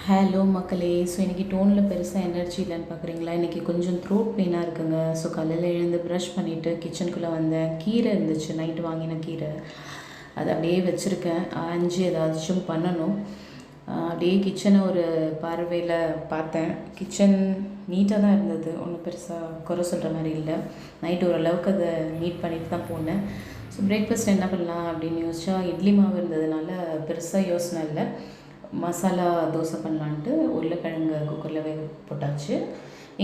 Hello மக்களே. So இன்றைக்கி டோனில் பெருசாக எனர்ஜி இல்லைன்னு பார்க்குறீங்களா? இன்றைக்கி கொஞ்சம் த்ரோட் பெயினாக இருக்குங்க. ஸோ காலையில் எழுந்து ப்ரஷ் பண்ணிவிட்டு கிச்சனுக்குள்ளே வந்தேன். கீரை இருந்துச்சு, நைட்டு வாங்கின கீரை, அதை அப்படியே வச்சுருக்கேன். அஞ்சு ஏதாச்சும் பண்ணணும். அப்படியே கிச்சனை ஒரு பார்வையில் பார்த்தேன். கிச்சன் நீட்டாக தான் இருந்தது, ஒன்றும் பெருசாக குறை சொல்கிற மாதிரி இல்லை. நைட்டு ஓரளவுக்கு அதை நீட் பண்ணிட்டு தான் போனேன். ஸோ பிரேக்ஃபாஸ்ட் என்ன பண்ணலாம் அப்படின்னு யோசிச்சா, இட்லி மாவு இருந்ததுனால பெருசாக யோசனை இல்லை. மசாலா தோசை பண்ணலான்ட்டு உருளைக்கிழங்கு குக்கரில் வேக போட்டாச்சு.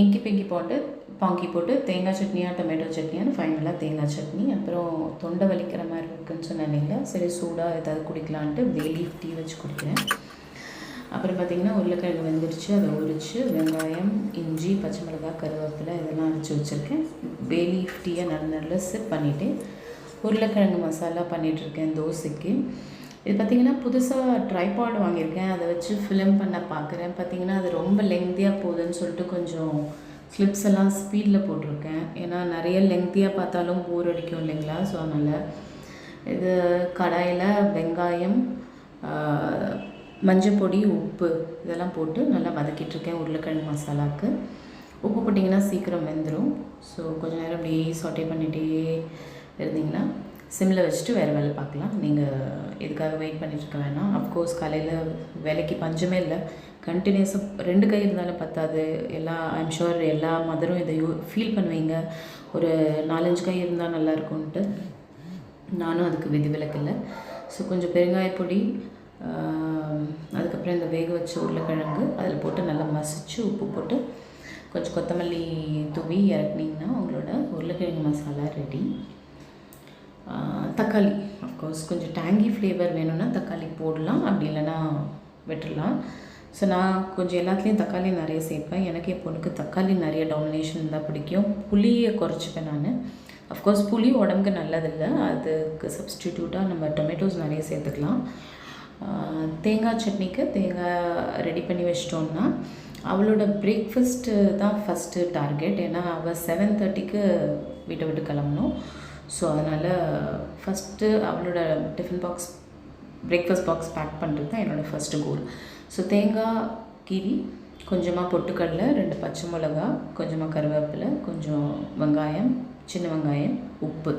இங்கி பிங்கி போட்டு தேங்காய் சட்னியாக டொமேட்டோ சட்னியான்னு ஃபைனலாக தேங்காய் சட்னி. அப்புறம் தொண்டை வலிக்கிற மாதிரி இருக்குன்னு சொன்னீங்களா, சரி சூடாக ஏதாவது குடிக்கலான்ட்டு லீஃப் டீ வச்சு குடிக்கிறேன். அப்புறம் பார்த்திங்கன்னா உருளைக்கிழங்கு வெந்துடுச்சு, அதை உரித்து வெங்காயம், இஞ்சி, பச்சை மிளகாய், கருவேப்பிலை இதெல்லாம் அரைச்சி வச்சுருக்கேன். லீஃப் டீயை நல்ல சிப் பண்ணிவிட்டு உருளைக்கிழங்கு மசாலா பண்ணிகிட்ருக்கேன் தோசைக்கு. இது பார்த்திங்கன்னா புதுசாக ட்ரைபாட் வாங்கியிருக்கேன், அதை வச்சு ஃபிலிம் பண்ண பார்க்குறேன். பார்த்திங்கன்னா அது ரொம்ப லெங்க்தியாக போகுதுன்னு சொல்லிட்டு கொஞ்சம் கிளிப்ஸ் எல்லாம் ஸ்பீடில் போட்டிருக்கேன். ஏன்னா நிறைய லெங்க்தியாக பார்த்தாலும் போர் அடிக்கும் இல்லைங்களா? ஸோ அதனால் இது கடாயில் வெங்காயம், மஞ்சள் பொடி, உப்பு இதெல்லாம் போட்டு நல்லா வதக்கிட்டுருக்கேன். உருளைக்கிழங்கு மசாலாவுக்கு உப்பு போட்டிங்கன்னா சீக்கிரம் வெந்துடும். ஸோ கொஞ்சம் நேரம் அப்படியே சாட்டே பண்ணிகிட்டே இருந்தீங்கன்னா சிம்மில் வச்சுட்டு வேறு வேலை பார்க்கலாம். நீங்கள் இதுக்காக வெயிட் பண்ணிட்டுருக்க வேணாம். அஃப்கோர்ஸ் காலையில் வேலைக்கு பஞ்சமே இல்லை. கண்டினியூஸாக 2 கை இருந்தாலும் பத்தாது. ஐம் ஷுர் எல்லா மதரும் இதை ஃபீல் பண்ணுவீங்க. ஒரு 4-5 கை இருந்தால் நல்லாயிருக்கும்ன்ட்டு நானும் அதுக்கு விதிவிலக்கு இல்லை. ஸோ கொஞ்சம் பெருங்காயப்பொடி, அதுக்கப்புறம் இந்த வேக வச்ச உருளைக்கிழங்கு அதில் போட்டு நல்லா மசிச்சு உப்பு போட்டு கொஞ்சம் கொத்தமல்லி தூவி இறக்குனிங்கன்னா உங்களோட உருளைக்கிழங்கு மசாலா ரெடி. தக்காளி அஃப்கோர்ஸ் கொஞ்சம் டேங்கி ஃப்ளேவர் வேணும்னா தக்காளி போடலாம், அப்படி இல்லைன்னா விட்டுடலாம். ஸோ நான் கொஞ்சம் எல்லாத்துலேயும் தக்காளி நிறைய சேர்ப்பேன். எனக்கு என் பொண்ணுக்கு தக்காளி நிறைய டாமினேஷன் தான் பிடிக்கும். புளியை குறைச்சிப்பேன் நான். அஃப்கோர்ஸ் புளி உடம்புக்கு நல்லதில்லை, அதுக்கு சப்ஸ்டிடியூட்டாக நம்ம டொமேட்டோஸ் நிறைய சேர்த்துக்கலாம். தேங்காய் சட்னிக்கு தேங்காய் ரெடி பண்ணி வச்சிட்டோன்னா அவளோட பிரேக்ஃபாஸ்ட்டு தான் ஃபஸ்ட்டு டார்கெட். ஏன்னா அவள் 7:30க்கு வீட்டை விட்டு கிளம்பணும். ஸோ அதனால் ஃபஸ்ட்டு அவளோட tiffin box, breakfast box pack பண்ணுறது தான் என்னோடய ஃபஸ்ட்டு கோல். ஸோ தேங்காய் கீரி, கொஞ்சமாக பொட்டுக்கடலை, 2 பச்சை மிளகா, கொஞ்சமாக கருவேப்பிலை, கொஞ்சம் வெங்காயம், சின்ன வெங்காயம், உப்பு,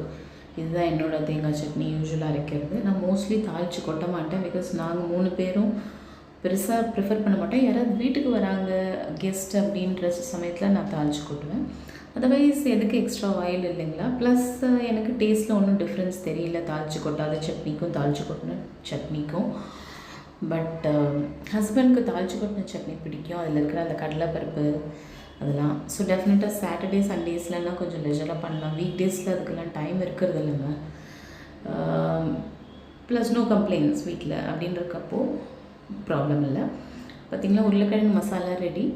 இதுதான் என்னோடய தேங்காய் சட்னி யூஸ்வலாக அரைக்கிறது. நான் மோஸ்ட்லி தாளித்து கொட்ட மாட்டேன். பிகாஸ் நாங்கள் 3 பேரும் பெருசாக ப்ரிஃபர் பண்ண மாட்டோம். யாராவது வீட்டுக்கு வராங்க கெஸ்ட் அப்படின்ற சமயத்தில் நான் தாளித்து கொட்டுவேன். அதர்வைஸ் எதுக்கு எக்ஸ்ட்ரா ஆயில் இல்லைங்களா? ப்ளஸ் எனக்கு டேஸ்ட்டில் ஒன்றும் டிஃப்ரென்ஸ் தெரியல தாளித்து கொட்டாத சட்னிக்கும் தாளித்து கொட்டின சட்னிக்கும். பட் ஹஸ்பண்டுக்கு தாளித்து கொட்டின சட்னி பிடிக்கும், அதில் இருக்கிற அந்த கடலைப்பருப்பு அதெல்லாம். ஸோ டெஃபினட்டாக சாட்டர்டே சண்டேஸ்லாம் கொஞ்சம் லெஜராக பண்ணலாம். வீக் டேஸில் அதுக்கெல்லாம் டைம் இருக்கிறது இல்லைங்க. ப்ளஸ் நோ கம்ப்ளைண்ட்ஸ் வீட்டில் அப்படின்றக்கப்போ ப்ராப்ளம் இல்லை. பார்த்திங்கன்னா உருளைக்கிழங்கு மசாலா ரெடி.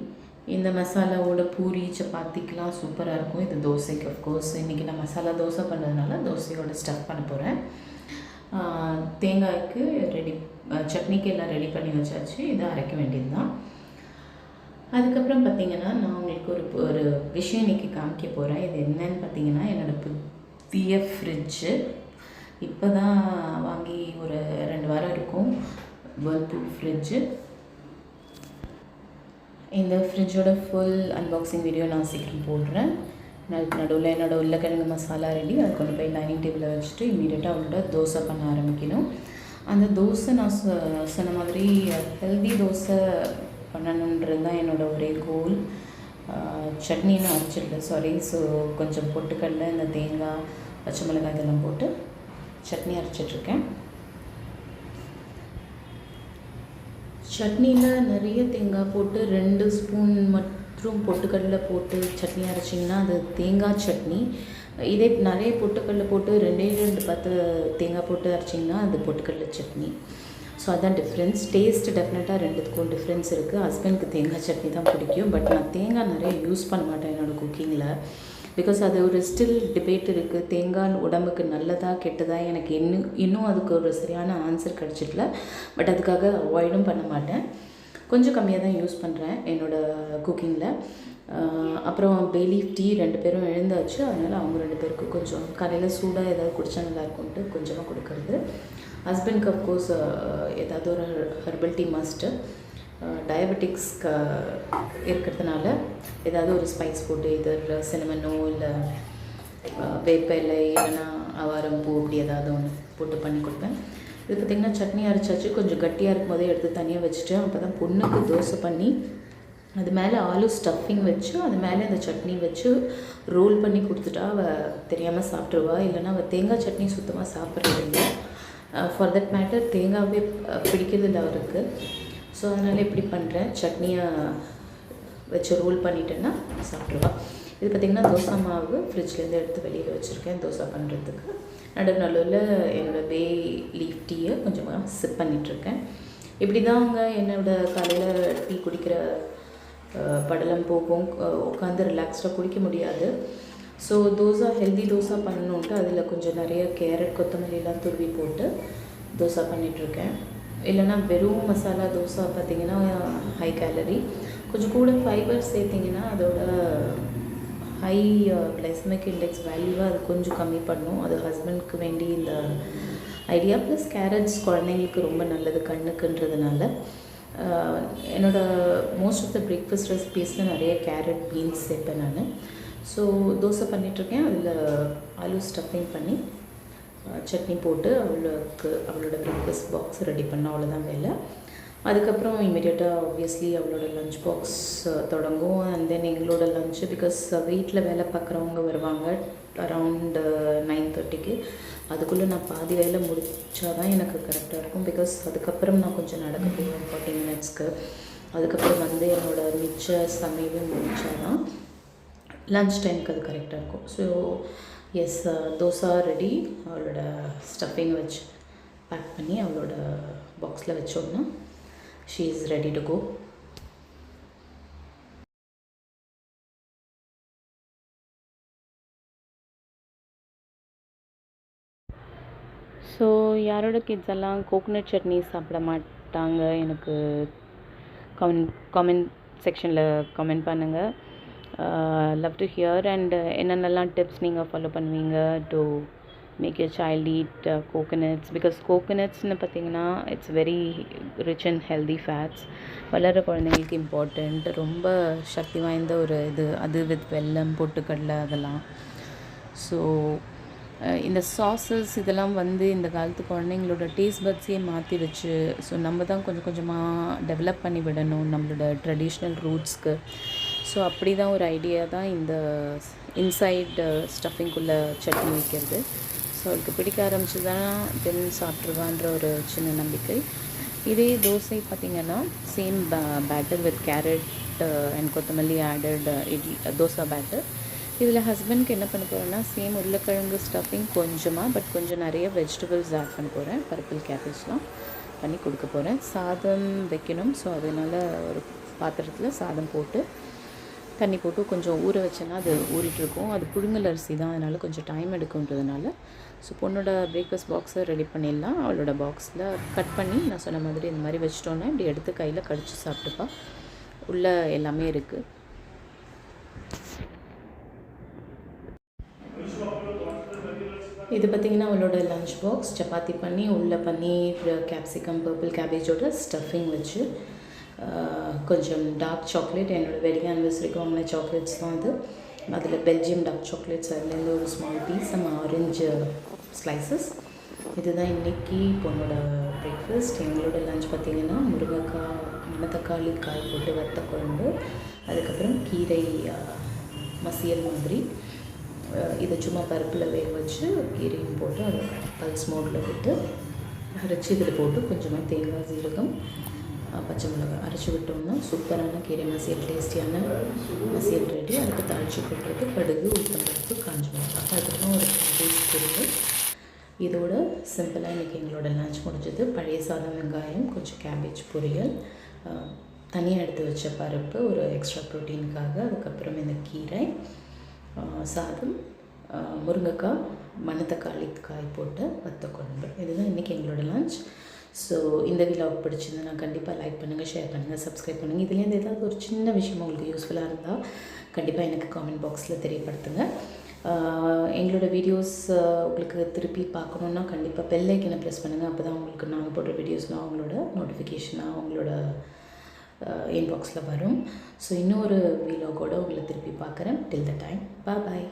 இந்த மசாலாவோட பூரி சப்பாத்திக்கெலாம் சூப்பராக இருக்கும். இது தோசைக்கு அஃப்கோர்ஸ் இன்றைக்கி நான் மசாலா தோசை பண்ணதுனால தோசையோட ஸ்டஃப் பண்ண போகிறேன். தேங்காய்க்கு ரெடி, சட்னிக்கு எல்லாம் ரெடி பண்ணி வச்சாச்சு. இதை அரைக்க வேண்டியது தான். அதுக்கப்புறம் பார்த்திங்கன்னா நான் உங்களுக்கு ஒரு விஷயம் இன்றைக்கி காமிக்க போகிறேன். இது என்னன்னு பார்த்திங்கன்னா என்னோடய புதிய ஃப்ரிட்ஜு. இப்போ தான் வாங்கி ஒரு 2 வாரம் இருக்கும். Whirlpool fridge. இந்த ஃப்ரிட்ஜோட ஃபுல் அன்பாக்சிங் வீடியோ நான் சீக்கிரம் போடுறேன். நடுவில் என்னோடய உருளைக்கிழங்கு மசாலா ரெடி. அதை கொண்டு போய் டைனிங் டேபிளில் வச்சுட்டு இமீடியட்டாக அவளோட தோசை பண்ண ஆரம்பிக்கணும். அந்த தோசை நான் சொன்ன மாதிரி ஹெல்தி தோசை பண்ணணுன்றது தான் என்னோடய ஒரே கோல். சட்னின்னு அரைச்சிடல, சாரி. ஸோ கொஞ்சம் பொட்டுக்கடலை, இந்த தேங்காய், பச்சை மிளகாய் இதெல்லாம் போட்டு சட்னி அரைச்சிட்ருக்கேன். சட்னியில் நிறைய தேங்காய் போட்டு 2 ஸ்பூன் மற்றும் பொட்டுக்கடலை போட்டு சட்னி அரைச்சிங்கன்னா அது தேங்காய் சட்னி. இதே நிறைய பொட்டுக்கடலை போட்டு 2 10 தேங்காய் போட்டு அரைச்சிங்கன்னா அது பொட்டுக்கடலை சட்னி. ஸோ அதுதான் டிஃப்ரென்ஸ். டேஸ்ட் டெஃபினட்டாக 2த்துக்கும் டிஃப்ரென்ஸ் இருக்குது. ஹஸ்பண்டுக்கு தேங்காய் சட்னி தான் பிடிக்கும். பட் நான் தேங்காய் நிறைய யூஸ் பண்ண மாட்டேன் என்னோடய குக்கிங்கில். பிகாஸ் அது ஒரு ஸ்டில் டிபேட் இருக்குது. தேங்காய் உடம்புக்கு நல்லதா கெட்டதா எனக்கு இன்னும் அதுக்கு ஒரு சரியான ஆன்சர் கிடச்சிடல. பட் அதுக்காக அவாய்டும் பண்ண மாட்டேன். கொஞ்சம் கம்மியாக தான் யூஸ் பண்ணுறேன் என்னோடய குக்கிங்கில். அப்புறம் லீஃப் டீ 2 பேரும் எழுந்தாச்சு. அதனால் அவங்க 2 பேருக்கு கொஞ்சம் காலையில் சூடாக ஏதாவது குடித்தா நல்லாயிருக்கும்ட்டு கொஞ்சமாக கொடுக்கறது. ஹஸ்பண்டுக்கு அஃப்கோர்ஸ் ஏதாவது ஒரு ஹெர்பல் டீ மஸ்ட்டு. டயபெட்டிக்ஸ்க்கு இருக்கிறதுனால ஏதாவது ஒரு ஸ்பைஸ் போட்டு இதர் சினமனோ இல்லை வேப்ப இலை இல்லைன்னா ஆவாரம் பூ அப்படி ஏதாவது ஒன்று போட்டு பண்ணி கொடுப்பேன். இது பார்த்திங்கன்னா சட்னி அரைச்சாச்சு, கொஞ்சம் கட்டியாக இருக்கும் போதே எடுத்து தனியாக வச்சுட்டு அப்போ தான் பொண்ணுக்கு தோசை பண்ணி அது மேலே ஆலு ஸ்டஃபிங் வச்சு அது மேலே அந்த சட்னி வச்சு ரோல் பண்ணி கொடுத்துட்டா அவள் தெரியாமல் சாப்பிட்ருவா. இல்லைனா அவள் தேங்காய் சட்னி சுத்தமாக சாப்பிட்றது இல்லை. ஃபார் தட் மேட்டர் தேங்காவே பிடிக்கிறது இல்லை அவருக்கு. ஸோ அதனால் எப்படி பண்ணுறேன், சட்னியை வச்சு ரோல் பண்ணிட்டேன்னா சாப்பிட்ருவா. இது பார்த்திங்கன்னா தோசை மாவு ஃப்ரிட்ஜ்லேருந்து எடுத்து வெளியில் வச்சுருக்கேன் தோசை பண்ணுறதுக்கு. நடுவில் என்னோடய பே லீஃப் டீயை கொஞ்சமாக சிப் பண்ணிகிட்ருக்கேன். இப்படி தான் அவங்க என்னோடய காலையில் டீ குடிக்கிற படலம் போகும். உட்காந்து ரிலாக்ஸ்டாக குடிக்க முடியாது. ஸோ தோசை ஹெல்தி தோசை பண்ணணுன்ட்டு அதில் கொஞ்சம் நிறைய கேரட் கொத்தமல்லிலாம் துருவி போட்டு தோசை பண்ணிகிட்ருக்கேன். இல்லைனா வெறும் மசாலா தோசை பார்த்திங்கன்னா ஹை கேலரி, கொஞ்சம் கூட ஃபைபர் சேர்த்திங்கன்னா அதோட ஹை கிளைசமிக் இண்டெக்ஸ் வேல்யூவாக அது கொஞ்சம் கம்மி பண்ணும். அது ஹஸ்பண்ட்க்கு வேண்டி இந்த ஐடியா. ப்ளஸ் கேரட்ஸ் குழந்தைங்களுக்கு ரொம்ப நல்லது கண்ணுக்குன்றதுனால என்னோடய மோஸ்ட் ஆஃப் த பிரேக்ஃபாஸ்ட் ரெசிபீஸில் நிறைய கேரட் பீன்ஸ் சேர்ப்பேன் நான். ஸோ தோசை பண்ணிகிட்ருக்கேன். அதில் ஆலு ஸ்டஃபிங் பண்ணி சட்னி போட்டு அவளோட பிரேக்ஃபாஸ்ட் பாக்ஸ் ரெடி பண்ண அவ்வளோதான் வேலை. அதுக்கப்புறம் இமீடியட்டாக ஆப்வியஸ்லி அவளோட லஞ்ச் பாக்ஸ் தொடங்கும். அண்ட் தென் எங்களோட லஞ்சு, பிகாஸ் வீட்டில் வேலை பார்க்குறவங்க வருவாங்க அரவுண்ட் 9:30க்கு. அதுக்குள்ளே நான் பாதி வேலை முடித்தா தான் எனக்கு கரெக்டாக இருக்கும். பிகாஸ் அதுக்கப்புறம் நான் கொஞ்சம் நடக்க போவேன் 40 மினிட்ஸ்க்கு. அதுக்கப்புறம் வந்து என்னோடய மிச்ச சமையலும் முடித்தா தான் லன்ச் டைமுக்கு அது கரெக்டாக இருக்கும். So yes, dosa ready. அவளோட ஸ்டஃபிங் வச்சு பேக் பண்ணி அவளோட பாக்ஸில் வச்சோன்னா she is ready to go. So யாரோட கிட்ஸ் எல்லாம் கோகோனட் சட்னி சாப்பிட மாட்டாங்க எனக்கு காமெண்ட் செக்ஷனில் கமெண்ட் பண்ணுங்கள். Love to hear. அண்ட் என்னென்னலாம் டிப்ஸ் நீங்கள் ஃபாலோ பண்ணுவீங்க to make your child eat coconuts. Because கோகோனட்ஸ்னு பார்த்திங்கன்னா it's very rich and healthy fats. வளர குழந்தைங்களுக்கு இம்பார்ட்டண்ட், ரொம்ப சக்தி வாய்ந்த ஒரு இது அது. வித் வெல்லம், பொட்டுக்கடலை அதெல்லாம். ஸோ இந்த சாஸஸ் இதெல்லாம் வந்து இந்த காலத்து குழந்தைங்களோட டேஸ்ட் பட்ஸையே மாற்றி வச்சு, ஸோ நம்ம தான் கொஞ்சம் கொஞ்சமாக டெவலப் பண்ணி விடணும் நம்மளோட ட்ரெடிஷ்னல் ரூட்ஸ்க்கு. ஸோ அப்படி தான் ஒரு ஐடியா தான் இந்த இன்சைட் ஸ்டஃபிங்குள்ளே சட்னி வைக்கிறது. ஸோ அவளுக்கு பிடிக்க ஆரம்பிச்சுதான் தென் சாப்பிட்ருவான்ற ஒரு சின்ன நம்பிக்கை. இதே தோசை பார்த்திங்கன்னா same batter with carrot and கொத்தமல்லி ஆடட் இட்லி தோசை பேட்டர். இதில் ஹஸ்பண்ட்க்கு என்ன பண்ண போகிறேன்னா சேம் உருளைக்கிழங்கு ஸ்டஃபிங் கொஞ்சமாக, பட் கொஞ்சம் நிறைய வெஜிடபிள்ஸ் ஆட் பண்ண போகிறேன். பர்பிள் கேபேஜ்லாம் பண்ணி கொடுக்க போகிறேன். சாதம் வைக்கணும். ஸோ அதனால் ஒரு பாத்திரத்தில் சாதம் போட்டு தண்ணி போட்டு கொஞ்சம் ஊற வச்சேன்னா அது ஊறிட்டுருக்கும். அது புழுங்கல் அரிசி தான், அதனால் கொஞ்சம் டைம் எடுக்குன்றதுனால. ஸோ பொண்ணோட பிரேக்ஃபாஸ்ட் பாக்ஸை ரெடி பண்ணிடலாம். அவளோட பாக்ஸில் கட் பண்ணி நான் சொன்ன மாதிரி இந்த மாதிரி வச்சிட்டோன்னா இப்படி எடுத்து கையில் கடிச்சு சாப்பிட்டுப்பா. உள்ளே எல்லாமே இருக்குது. இது பார்த்திங்கன்னா அவளோட லஞ்ச் பாக்ஸ். சப்பாத்தி பண்ணி உள்ளே பன்னீர், கேப்சிகம், பர்பிள் கேபேஜோட ஸ்டஃபிங் வச்சு கொஞ்சம் டார்க் சாக்லேட், என்னோடய வெட்டிங் ஆனிவர்சரிக்கு வாங்கின சாக்லேட்ஸ் தான் அது. அதில் பெல்ஜியம் டார்க் சாக்லேட்ஸ், அதுலேருந்து ஒரு ஸ்மால் பீஸ், நம்ம ஆரஞ்சு ஸ்லைசஸ். இதுதான் இன்றைக்கி பொண்ணோட பிரேக்ஃபாஸ்ட். எங்களோட லஞ்ச் பார்த்திங்கன்னா முருங்கைக்காய், மணத்தக்காளி காய் போட்டு வத்த குழம்பு, அதுக்கப்புறம் கீரை மசியல் மாதிரி. இதை சும்மா பருப்பில் வேக வச்சு கீரையும் போட்டு அதை பல்ஸ் மோடில் விட்டு அரைச்சி இதில் போட்டு கொஞ்சமாக தேங்காய், சீரகம், பச்சை மிளகாய் அரைச்சி விட்டோம்னா சூப்பரான கீரை மசியல், டேஸ்டியான மசியல் ரெடி. அதுக்கு தாளிச்சு போட்டுறது கடுகு, உளுத்தம்பருப்பு, காஞ்ச மிளகாய், அதுக்கப்புறம் ஒரு கேபேஜ் பொரியல். இதோட சிம்பிளாக இன்றைக்கி எங்களோட லஞ்ச் முடிஞ்சது. பழைய சாதம், வெங்காயம், கொஞ்சம் கேபேஜ் பொரியல், தனியாக எடுத்து வச்ச பருப்பு ஒரு எக்ஸ்ட்ரா ப்ரோட்டீனுக்காக, அதுக்கப்புறம் இந்த கீரை, சாதம், முருங்கைக்காய், மணத்தக்காளி காய் போட்டு வத்த குழம்பு. இதுதான் இன்றைக்கி எங்களோட லஞ்ச். ஸோ இந்த விலாக் பிடிச்சிருந்தா நான் கண்டிப்பாக லைக் பண்ணுங்கள், ஷேர் பண்ணுங்கள், சப்ஸ்கிரைப் பண்ணுங்கள். இதுலேருந்து ஏதாவது ஒரு சின்ன விஷயம் உங்களுக்கு யூஸ்ஃபுல்லாக இருந்தால் கண்டிப்பாக எனக்கு காமெண்ட் பாக்ஸில் தெரியப்படுத்துங்க. எங்களோட வீடியோஸ் உங்களுக்கு திருப்பி பார்க்கணுன்னா கண்டிப்பாக பெல் ஐக்கனை ப்ரெஸ் பண்ணுங்கள். அப்போ தான் உங்களுக்கு நாங்கள் போடுற வீடியோஸ்லாம் அவங்களோட நோட்டிஃபிகேஷனாக அவங்களோட இன்பாக்ஸில் வரும். ஸோ இன்னொரு வீடியோவோட உங்களை திருப்பி பார்க்குறேன். டில் த டைம், பாய்.